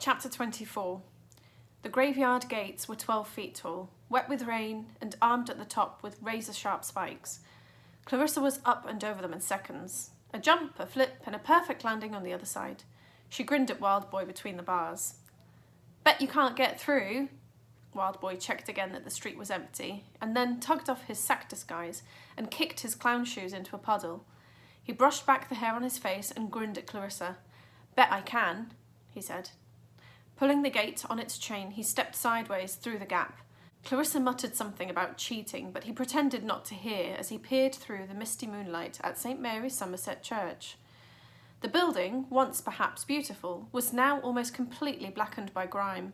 Chapter 24. The graveyard gates were 12 feet tall, wet with rain and armed at the top with razor-sharp spikes. Clarissa was up and over them in seconds. A jump, a flip, and a perfect landing on the other side. She grinned at Wildboy between the bars. "Bet you can't get through." Wildboy checked again that the street was empty, and then tugged off his sack disguise and kicked his clown shoes into a puddle. He brushed back the hair on his face and grinned at Clarissa. "Bet I can," he said. Pulling the gate on its chain, he stepped sideways through the gap. Clarissa muttered something about cheating, but he pretended not to hear as he peered through the misty moonlight at St. Mary's Somerset Church. The building, once perhaps beautiful, was now almost completely blackened by grime.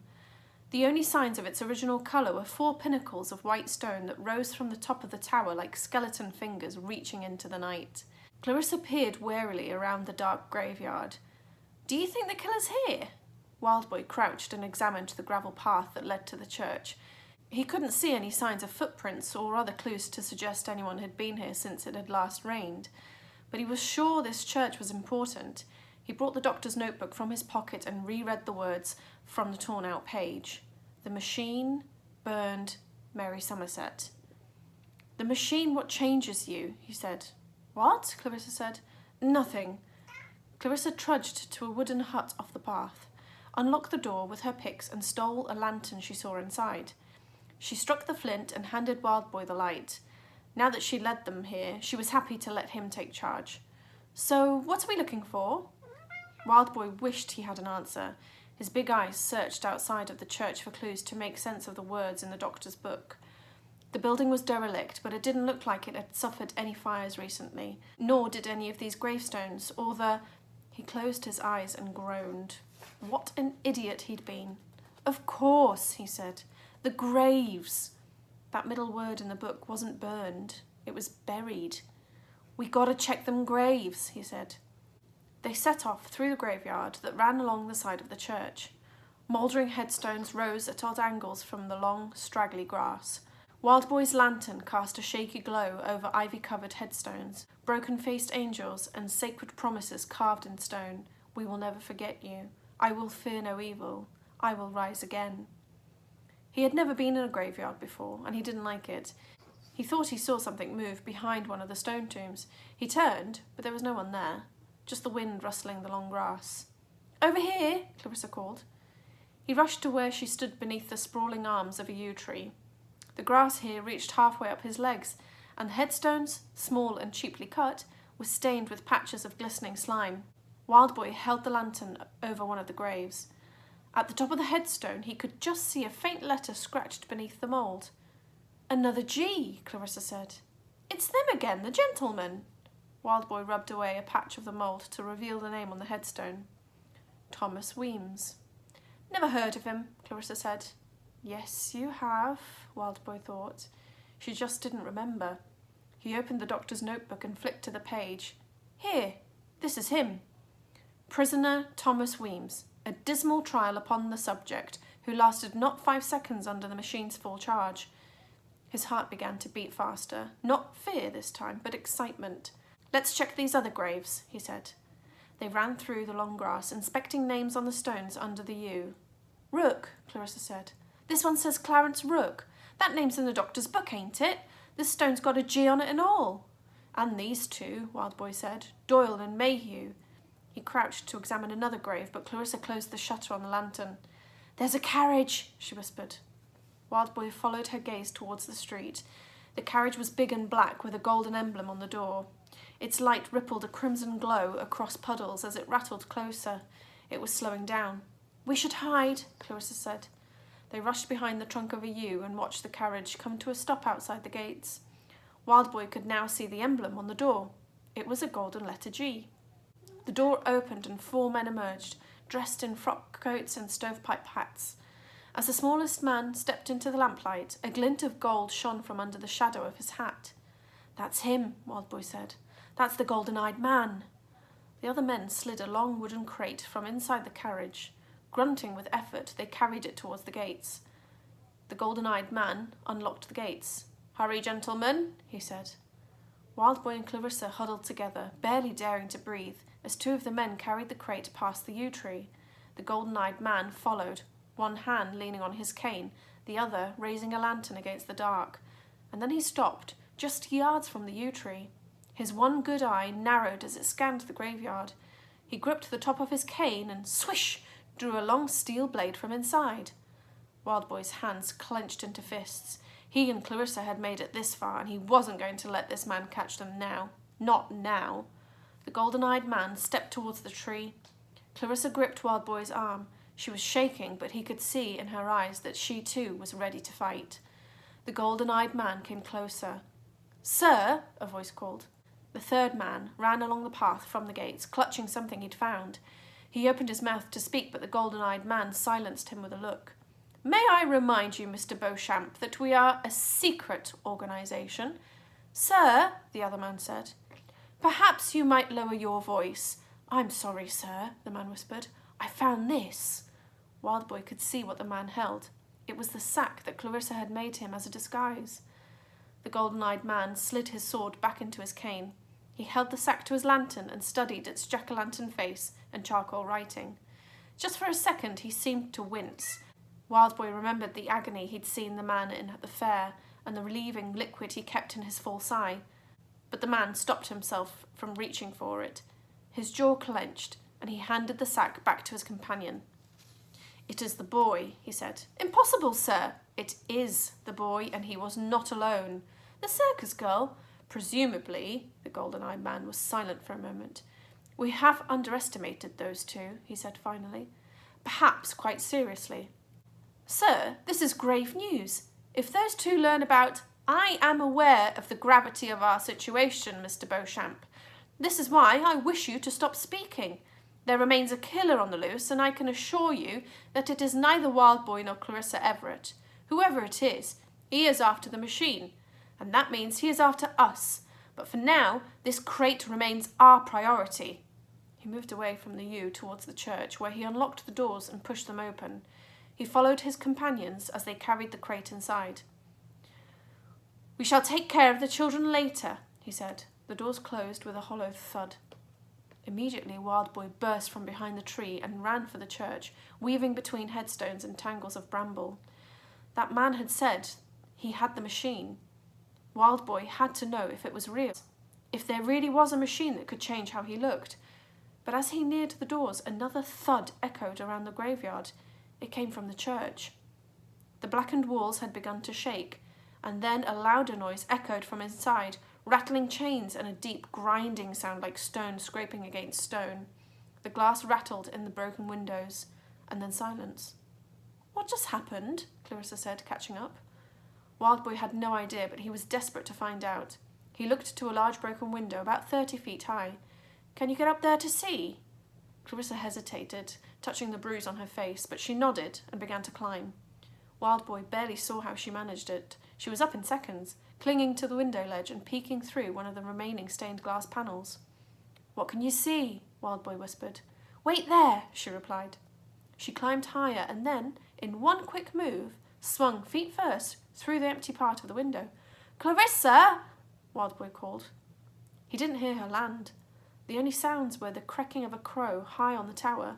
The only signs of its original colour were 4 pinnacles of white stone that rose from the top of the tower like skeleton fingers reaching into the night. Clarissa peered warily around the dark graveyard. "Do you think the killer's here?" Wildboy crouched and examined the gravel path that led to the church. He couldn't see any signs of footprints or other clues to suggest anyone had been here since it had last rained, but he was sure this church was important. He brought the doctor's notebook from his pocket and reread the words from the torn-out page. "The machine burned Mary Somerset." "The machine what changes you," he said. "What?" Clarissa said. "Nothing." Clarissa trudged to a wooden hut off the path, unlocked the door with her picks and stole a lantern she saw inside. She struck the flint and handed Wildboy the light. Now that she led them here, she was happy to let him take charge. "So, what are we looking for?" Wildboy wished he had an answer. His big eyes searched outside of the church for clues to make sense of the words in the doctor's book. The building was derelict, but it didn't look like it had suffered any fires recently, nor did any of these gravestones, or the... He closed his eyes and groaned. What an idiot he'd been. "Of course," he said. "The graves." That middle word in the book wasn't burned. It was buried. "We gotta check them graves," he said. They set off through the graveyard that ran along the side of the church. Mouldering headstones rose at odd angles from the long, straggly grass. Wildboy's lantern cast a shaky glow over ivy-covered headstones, broken-faced angels and sacred promises carved in stone. "We will never forget you. I will fear no evil. I will rise again." He had never been in a graveyard before, and he didn't like it. He thought he saw something move behind one of the stone tombs. He turned, but there was no one there, just the wind rustling the long grass. "Over here," Clarissa called. He rushed to where she stood beneath the sprawling arms of a yew tree. The grass here reached halfway up his legs, and the headstones, small and cheaply cut, were stained with patches of glistening slime. Wildboy held the lantern over one of the graves. At the top of the headstone, he could just see a faint letter scratched beneath the mould. "Another G," Clarissa said. "It's them again, the gentlemen." Wildboy rubbed away a patch of the mould to reveal the name on the headstone. "Thomas Weems." "Never heard of him," Clarissa said. "Yes, you have," Wildboy thought. She just didn't remember. He opened the doctor's notebook and flicked to the page. "Here, this is him. Prisoner Thomas Weems. A dismal trial upon the subject, who lasted not 5 seconds under the machine's full charge." His heart began to beat faster. Not fear this time, but excitement. "Let's check these other graves," he said. They ran through the long grass, inspecting names on the stones under the yew. "Rook," Clarissa said. "This one says Clarence Rook. That name's in the doctor's book, ain't it? This stone's got a G on it and all." "And these 2, Wildboy said. "Doyle and Mayhew." He crouched to examine another grave, but Clarissa closed the shutter on the lantern. "There's a carriage," she whispered. Wildboy followed her gaze towards the street. The carriage was big and black with a golden emblem on the door. Its light rippled a crimson glow across puddles as it rattled closer. It was slowing down. "We should hide," Clarissa said. They rushed behind the trunk of a yew and watched the carriage come to a stop outside the gates. Wildboy could now see the emblem on the door. It was a golden letter G. The door opened and 4 men emerged, dressed in frock coats and stovepipe hats. As the smallest man stepped into the lamplight, a glint of gold shone from under the shadow of his hat. "That's him," Wildboy said. "That's the golden-eyed man." The other men slid a long wooden crate from inside the carriage. Grunting with effort, they carried it towards the gates. The golden-eyed man unlocked the gates. "Hurry, gentlemen," he said. Wildboy and Clarissa huddled together, barely daring to breathe, as 2 of the men carried the crate past the yew tree. The golden-eyed man followed, one hand leaning on his cane, the other raising a lantern against the dark. And then he stopped, just yards from the yew tree. His one good eye narrowed as it scanned the graveyard. He gripped the top of his cane and, swish, drew a long steel blade from inside. Wildboy's hands clenched into fists. He and Clarissa had made it this far, and he wasn't going to let this man catch them now. Not now. The golden-eyed man stepped towards the tree. Clarissa gripped Wildboy's arm. She was shaking, but he could see in her eyes that she too was ready to fight. The golden-eyed man came closer. "Sir," a voice called. The third man ran along the path from the gates, clutching something he'd found. He opened his mouth to speak, but the golden-eyed man silenced him with a look. "May I remind you, Mr. Beauchamp, that we are a secret organisation?" "Sir," the other man said. "Perhaps you might lower your voice." "I'm sorry, sir," the man whispered. "I found this." Wildboy could see what the man held. It was the sack that Clarissa had made him as a disguise. The golden-eyed man slid his sword back into his cane. He held the sack to his lantern and studied its jack-o'-lantern face and charcoal writing. Just for a second he seemed to wince. Wildboy remembered the agony he'd seen the man in at the fair and the relieving liquid he kept in his false eye. But the man stopped himself from reaching for it. His jaw clenched, and he handed the sack back to his companion. "It is the boy," he said. "Impossible, sir." "It is the boy, and he was not alone." "The circus girl?" "Presumably." The golden-eyed man was silent for a moment. "We have underestimated those two," he said finally. "Perhaps quite seriously." "Sir, this is grave news. If those two learn about—" "I am aware of the gravity of our situation, Mr. Beauchamp. This is why I wish you to stop speaking. There remains a killer on the loose, and I can assure you that it is neither Wildboy nor Clarissa Everett. Whoever it is, he is after the machine, and that means he is after us. But for now, this crate remains our priority." He moved away from the yew towards the church, where he unlocked the doors and pushed them open. He followed his companions as they carried the crate inside. "We shall take care of the children later," he said. The doors closed with a hollow thud. Immediately, Wildboy burst from behind the tree and ran for the church, weaving between headstones and tangles of bramble. That man had said he had the machine. Wildboy had to know if it was real, if there really was a machine that could change how he looked. But as he neared the doors, another thud echoed around the graveyard. It came from the church. The blackened walls had begun to shake, and then a louder noise echoed from inside, rattling chains and a deep grinding sound like stone scraping against stone. The glass rattled in the broken windows, and then silence. "What just happened?" Clarissa said, catching up. Wildboy had no idea, but he was desperate to find out. He looked to a large broken window about 30 feet high. "Can you get up there to see?" Clarissa hesitated, touching the bruise on her face, but she nodded and began to climb. Wildboy barely saw how she managed it. She was up in seconds, clinging to the window ledge and peeking through one of the remaining stained glass panels. "What can you see?" Wildboy whispered. "Wait there," she replied. She climbed higher and then, in one quick move, swung feet first through the empty part of the window. "Clarissa!" Wildboy called. He didn't hear her land. The only sounds were the cracking of a crow high on the tower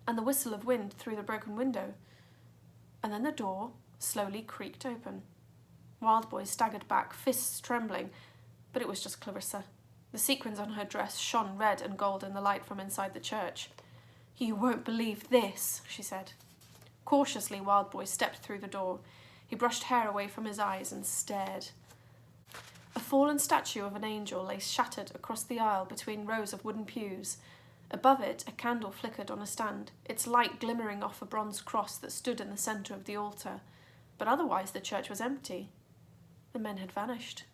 and the whistle of wind through the broken window. And then the door slowly creaked open. Wildboy staggered back, fists trembling, but it was just Clarissa. The sequins on her dress shone red and gold in the light from inside the church. "You won't believe this," she said. Cautiously, Wildboy stepped through the door. He brushed hair away from his eyes and stared. A fallen statue of an angel lay shattered across the aisle between rows of wooden pews. Above it, a candle flickered on a stand, its light glimmering off a bronze cross that stood in the centre of the altar. But otherwise the church was empty. The men had vanished.